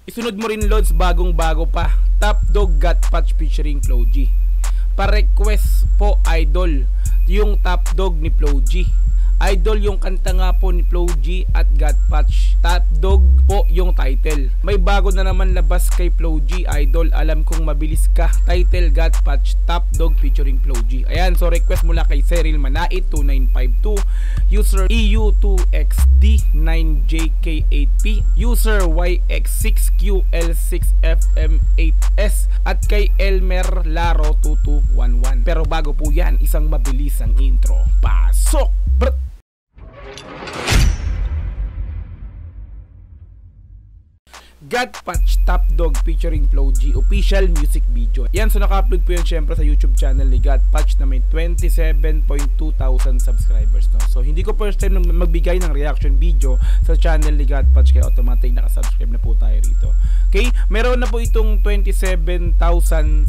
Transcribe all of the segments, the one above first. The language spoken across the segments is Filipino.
Isunod mo rin loads bagong bago pa. Top Dog Got Patch featuring Flo G. Pa-request po idol yung Top Dog ni Flo G. Idol yung kanta nga po ni Flo G at Got Patch. Top Dog po yung title. May bago na naman labas kay Flo G, idol. Alam kong mabilis ka. Title Got Patch, Top Dog featuring Flo G. Ayan, so request mula kay Cyril Manait 2952, user EU2XD9JK8P, user YX6QL6FM8S, at kay Elmer Laro 2211. Pero bago po yan, isang mabilis ang intro. Pasok! Brr! Got Patch Top Dog featuring Flo G official music video. Yan, so naka-upload po yan syempre sa YouTube channel ni Got Patch na may 27.2 thousand subscribers, no? So hindi ko first time magbigay ng reaction video sa channel ni Got Patch, kaya automatic nakasubscribe na po tayo rito. Okay, meron na po itong 27,770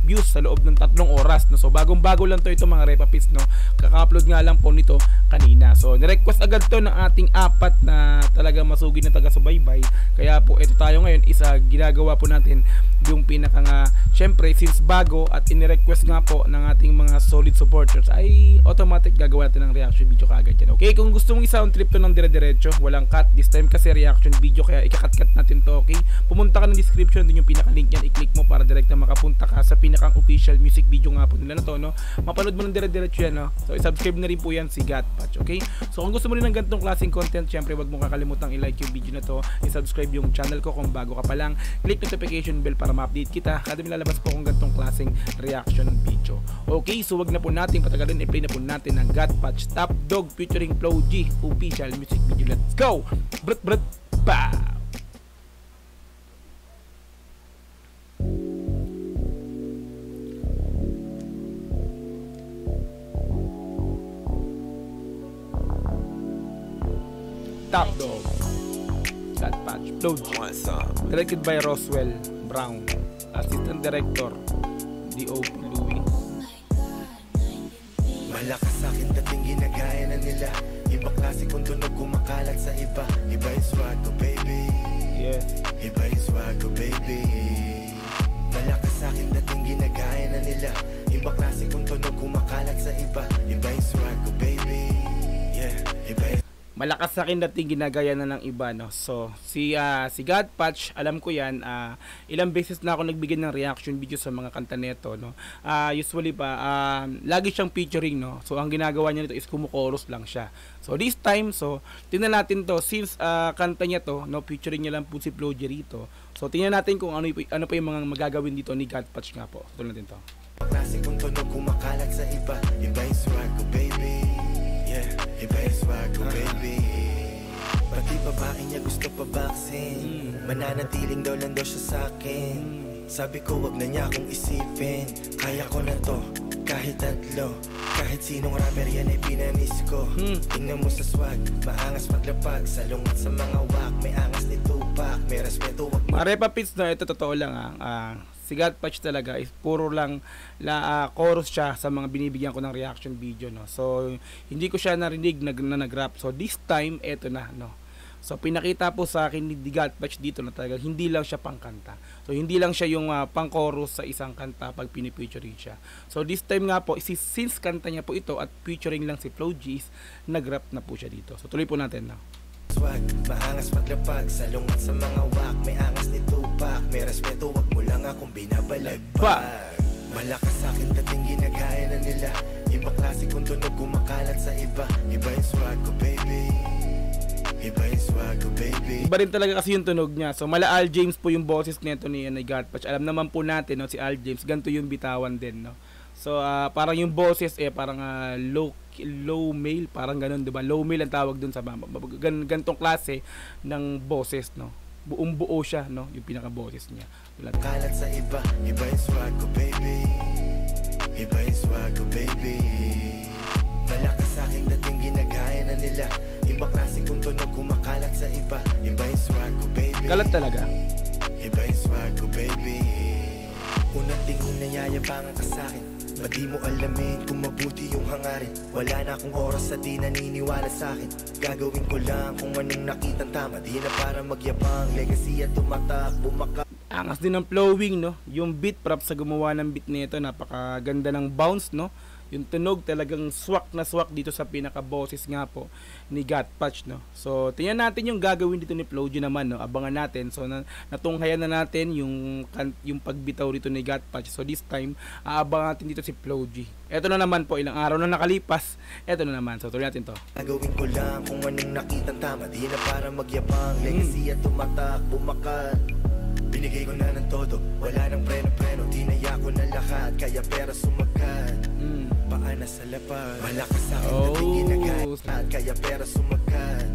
views sa loob ng 3 oras, no? So bagong-bago lang to, itong mga repapits, no? Kaka-upload nga lang po nito kanina. So nirequest agad to ng ating apat na talaga masugid na taga-subaybay. Kaya po ito tayo ngayon, isa ginagawa po natin yung pinaka nga, syempre since bago at inirequest nga po ng ating mga solid supporters, ay automatic gagawa natin ng reaction video kaagad yan. Okay, kung gusto mong i-sound trip to ng dire-diretso, walang cut this time kasi reaction video, kaya ikakat-cut natin to. Okay, pumunta ka ng description, din yung pinaka-link yan, i-click mo para direct na makapunta ka sa pinakang official music video nga po nila na to, no? Mapanood mo ng dire-diretso yan, no? So i-subscribe na rin po yan si Got Patch. Okay, so kung gusto mo rin ng ganitong klaseng content, syempre wag mo kakalimutan i-like yung video na to, i-subscribe yung channel ko kung bago ka pa lang, click notification bell para ma-update kita kada nilalabas po kung ganitong klaseng reaction video. Okay, so wag na po natin patagalin, i-play na po natin ng Got Patch Top Dog featuring Flo G official music video. Let's go! Brut brut pa! Top Dog Got Patch Flo G, directed by Roswell Brown, assistant director DOP Louie. Malakas sa'kin dating ginagaya na nila, iba klase kung tunog kumakalat sa iba. Iba yung swag ko baby, Yeah. iba yung swag ko baby. Malakas sa'kin dating ginagaya na nila, iba klase kung tunog kumakalat sa iba. Iba yung swag ko baby, yeah, iba yung Malakas sa akin dating ginagaya na ng iba, no? So si Got Patch, alam ko yan, ilang beses na ako nagbigay ng reaction video sa mga kanta nito, no? Usually pa lagi siyang featuring, no? So ang ginagawa niya nito is kumukoros lang siya. So this time, so tingnan natin to, since kanta niya to, no, featuring niya lang po si Flo G rito. So tingnan natin kung ano pa yung mga magagawin dito ni Got Patch nga po. Tingnan natin to. klase kung tunog kumakalat sa iba. Iba yung swag ko baby, yeah, iba yung swag ko baby. Pati babae niya gusto pa vaccine, mananatiling daw lang daw siya sa'kin. Sabi ko wag na niya akong isipin, kaya ko na to kahit tatlo. Kahit sinong rapper yan ay pinanis ko. Tingnan mo sa swag, maangas maglapag. Salungat sa mga wak, may angas ni Tupac. May respeto wag Marepa Pits, na ito totoo lang si Got Patch talaga is puro lang chorus siya sa mga binibigyan ko ng reaction video, no. So hindi ko siya narinig na nag-rap. So this time eto na, no. So pinakita po sa akin ni Got Patch dito na talaga hindi lang siya pangkanta. So hindi lang siya yung pang-chorus sa isang kanta pag pinipfeaturing siya. So this time nga po, since kanta niya po ito at featuring lang si Flo G, nag-rap na po siya dito. So tuloy po natin, no. swag, maangas maglapag. Salungat sa mga wak, may angas ni Tupac. May respeto, wag mo lang akong binabalagpag. Malakas sa'kin dating ginagaya na nila. Iba klase kung tunog kumakalat sa iba. Iba yung swag ko baby, iba yung swag ko baby. Iba rin talaga kasi yung tunog niya. So mala Al James po yung boses nito ni Got Patch. Alam naman po natin, no, si Al James ganito yung bitawan din, no. So parang yung boses parang low male, parang ganun, 'di ba? Low male ang tawag dun sa ganitong klase ng boses, no. Buong buo siya, no, yung pinaka boses niya. Kalat sa iba, iba yung swag ko baby, iba yung swag ko baby. Malakas sa'king dating ginagaya na nila. Iba klase kung tunog kumakalat sa iba. Iba yung swag ko baby, Kalat talaga. iba yung swag ko baby. Unang tingin na yayabangan ka sa'kin, Pati mo alamin kung mabuti yung hangarin. Wala na akong oras sa di naniniwala sa'kin. Gagawin ko lang kung anong nakitang tama. Di na para magyabang, legacy at tumatak, bumaka. Angas din ng flowing, no? Yung beat, props sa gumawa ng beat nito, napakaganda ng bounce, no? Yung tunog talagang swak na swak dito sa pinaka-boses nga po ni Got Patch, no? So, tingnan natin yung gagawin dito ni Flo G naman, no? Abangan natin. So, natunghayan na natin yung pagbitaw dito ni Got Patch. So, this time, aabangan natin dito si Flo G. Eto na naman po, ilang araw na nakalipas. Eto na naman. So, tuloy natin to. Gagawin ko lang kung anong nakitang tama. Di na para magyabang, legacy at tumatak, bumakat. Binigay ko na ng todo, wala nang preno-preno. Tinaya ko na lahat, kaya pera sumagat. Paana sa lapad, malakas sa akin dating ginagaya. Kaya pera sumagat.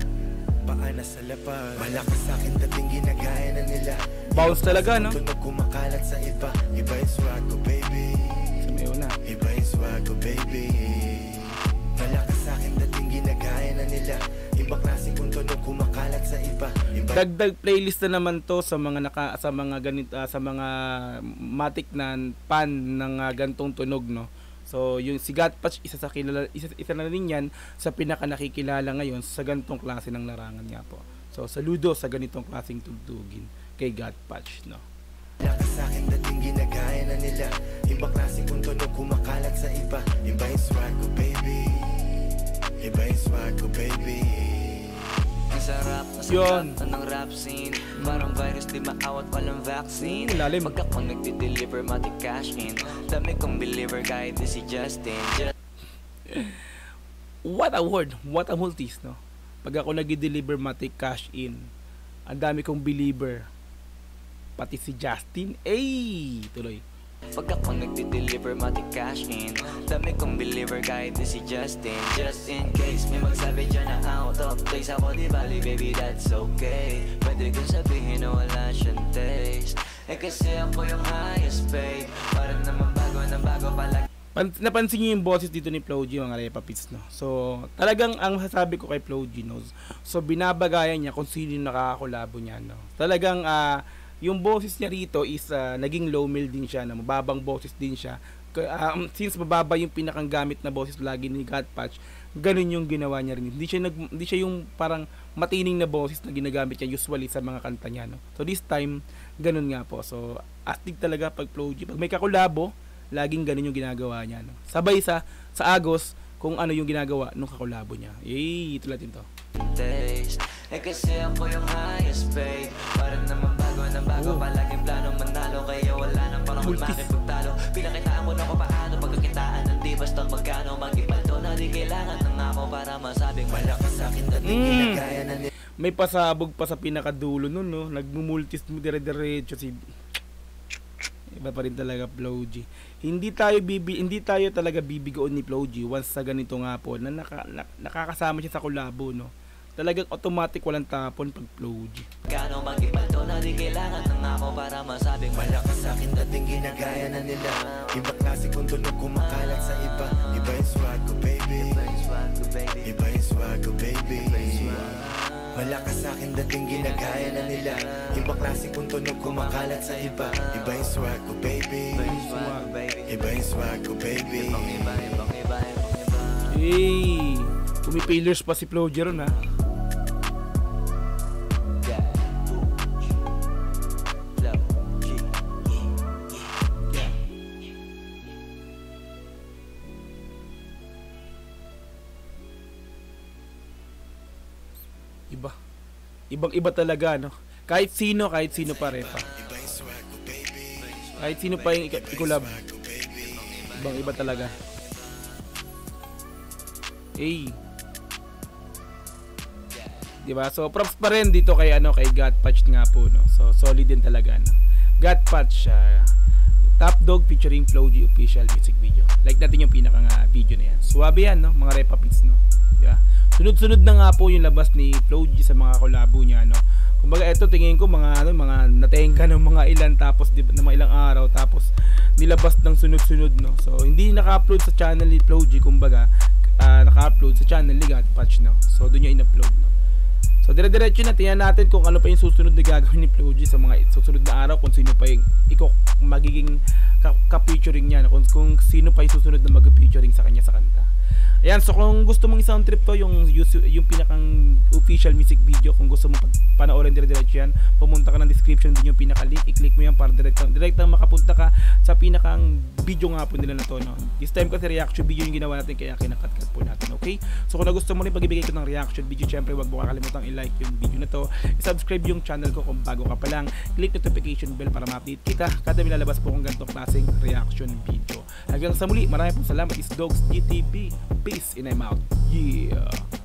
Paana sa lapad, malakas sa akin dating ginagaya na nila. Bounce talaga, no? Tunog kumakalat sa iba, iba yung swag ko, baby. Sumayo na. Iba yung swag ko, baby. Malakas sa akin dating ginagaya na nila. Ibang klaseng kung tunog kumakalat sa iba. Dagdag playlist na naman to sa mga sa mga matik na pan ng gantong tunog, no. So yung si Got Patch isa na rin yan sa pinaka nakikilala ngayon sa gantong klase ng larangan nga po. So saludo sa ganitong klaseng tugtugin kay Got Patch, no. Malakas sa akin dating ginagaya na nila. Ibang klaseng kung tunog kumakalat sa iba. Iba yung swag ko, baby. Iba yung swag ko, baby. Sarap na sagat ng rap scene. Parang virus di maawat walang vaccine. Lalim. Pag ako nagdi-deliver mati cash in. Dami kong believer kahit di si Justin. What a word, what a multis, no. Pag ako nagdi-deliver mati cash in, ang dami kong believer pati si Justin. Tuloy. Pag ako nagdi-deliver mati cash in. Dami kong believer kahit di si Justin. Just in case may magsabi dyan na out of place. Ako di bali baby that's okay. Pwede kong sabihin na wala siyang taste. Kasi ako yung highest paid. Parang naman bago na bago palagi. Napansin niyo yung boses dito ni Flo G, mga repapits, no. So talagang ang masasabi ko kay Flo G, no, so binabagayan niya kung sino yung nakakakolabo niya, no. Talagang yung boses niya rito is naging low mil din siya, na mababang boses din siya. Since mababa yung pinakang gamit na boses lagi ni Got Patch, ganun yung ginawa niya rin. Hindi siya yung parang matining na boses na ginagamit niya usually sa mga kanta niya, no. So this time, ganun nga po. So astig talaga pag Flo G. Pag may kakolabo, laging ganun yung ginagawa niya, no. Sabay sa Agos kung ano yung ginagawa nung kakolabo niya. Ito natin to. Kasi ako yung highest paid. Parang naman bago na bago. Palaging plano manalo. Kaya wala nang parang makipagtalo. Pinakitaan ko na ko paano pagkakitaan. Hindi basta magkano. Mag-ipalto na di kailangan ng ako para masabing malakas sa akin dating ginagaya na nila. May pasabog pa sa pinakadulo nun, no. Nagmumultis mo dire-diretso si iba pa rin talaga Flo G. Hindi tayo talaga bibigoon ni Flo G once sa ganito nga po na nakakasama siya sa kolabo, no. Talagang automatic walang tapon pag Flo G. Kano mag-ipalto na di kailangan ng ako para masabing malakas sa akin dating ginagaya na nila. Ibang klase kung tunog kumakalat sa iba. Iba yung swag ko, baby. Iba yung swag ko, baby. Iba yung swag ko, baby. Malakas sa akin dating ginagaya na nila. Ibang klase kung tunog kumakalat sa iba. Iba yung swag ko, baby. Iba yung swag ko, baby. Iba yung swag ko, baby. Pumipillers pa si Flo G ron, ha. Ibang-iba talaga, no. Kahit sino pa repa. Kahit sino pa yung ikulab. Ibang-iba talaga. Diba? So props pa rin dito kay Got Patch nga po, no. So solid din talaga, no. Got Patch, Top Dog featuring Flo G official music video. Like natin yung pinaka video na yan. Suwabe yan, no, mga repapits, no. Diba? Sunod-sunod na nga po yung labas ni Flo G sa mga collabo niya, no. Kumbaga ito tingin ko mga natenga ng mga ilan tapos ng mga ilang araw tapos nilabas ng sunod-sunod, no. So hindi naka-upload sa channel ni Flo G, kumbaga naka-upload sa channel ni Got Patch, no. So doon niya in-upload, no. So So dire-diretso na, tingnan natin kung ano pa yung susunod na gagawin ni Floji sa mga susunod na araw, kung sino pa yung magiging ka-featuring niya, kung sino pa yung susunod na mag-featuring sa kanya sa kanta. Ayan, so kung gusto mong sound trip to, yung pinakang official music video, kung gusto mong panoorin dire-diretso yan, pumunta ka ng description din yung pinaka-link, i-click mo yan para direktang makapunta ka sa pinakang video nga po nila na to, no? This time kasi reaction video yung ginawa natin, kaya kinakat-cut po natin, okay? So kung nagustuhan mo rin pag-ibigay ko ng reaction video, syempre wag mo kakalimutan i-like yung video na to, i-subscribe yung channel ko kung bago ka pa lang, click notification bell para ma-update kita kada may lalabas po kong ganitong klaseng reaction video. Hanggang sa muli, maraming po salamat. Is Dogs GTV. Peace and I'm out. Yeah.